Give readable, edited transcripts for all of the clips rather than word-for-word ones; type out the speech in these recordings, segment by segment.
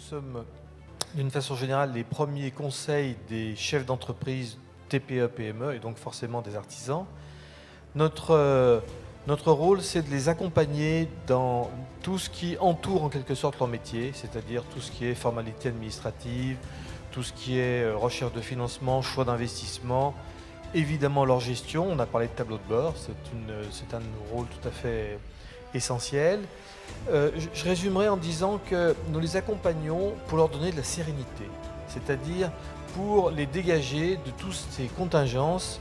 sommes d'une façon générale les premiers conseils des chefs d'entreprise TPE, PME et donc forcément des artisans. Notre rôle, c'est de les accompagner dans tout ce qui entoure en quelque sorte leur métier, c'est-à-dire tout ce qui est formalité administrative, tout ce qui est recherche de financement, choix d'investissement, évidemment leur gestion. On a parlé de tableau de bord, c'est un de nos rôles tout à fait essentiel. Je résumerai en disant que nous les accompagnons pour leur donner de la sérénité, c'est-à-dire pour les dégager de toutes ces contingences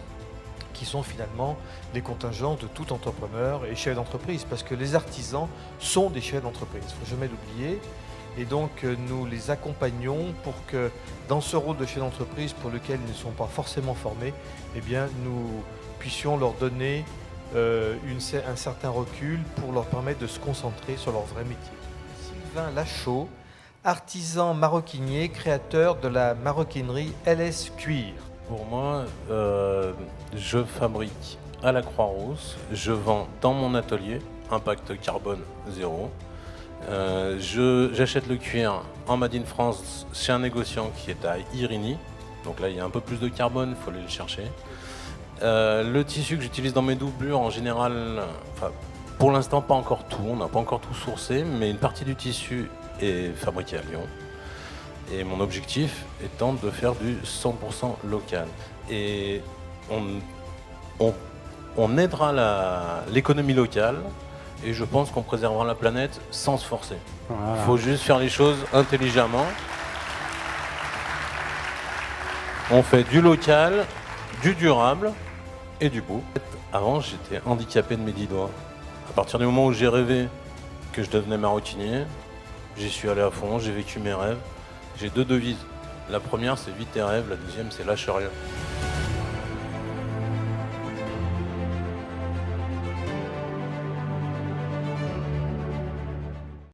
qui sont finalement les contingences de tout entrepreneur et chef d'entreprise, parce que les artisans sont des chefs d'entreprise, il ne faut jamais l'oublier. Et donc nous les accompagnons pour que dans ce rôle de chef d'entreprise pour lequel ils ne sont pas forcément formés, eh bien, nous puissions leur donner un certain recul pour leur permettre de se concentrer sur leur vrai métier. Sylvain Lachaud, artisan maroquinier, créateur de la maroquinerie LS Cuir. Pour moi, je fabrique à la Croix-Rousse, je vends dans mon atelier, impact carbone zéro. J'achète le cuir en Made in France chez un négociant qui est à Irigny. Donc là, il y a un peu plus de carbone, il faut aller le chercher. Le tissu que j'utilise dans mes doublures, en général, pour l'instant pas encore tout, on n'a pas encore tout sourcé, mais une partie du tissu est fabriquée à Lyon. Et mon objectif étant de faire du 100% local. Et on aidera l'économie locale et je pense qu'on préservera la planète sans se forcer. Voilà. Il faut juste faire les choses intelligemment. On fait du local, du durable et du beau. Avant, j'étais handicapé de mes 10 doigts. À partir du moment où j'ai rêvé que je devenais maroquinier, j'y suis allé à fond, j'ai vécu mes rêves. J'ai 2 devises. La première, c'est vis tes rêves, la deuxième, c'est lâche rien.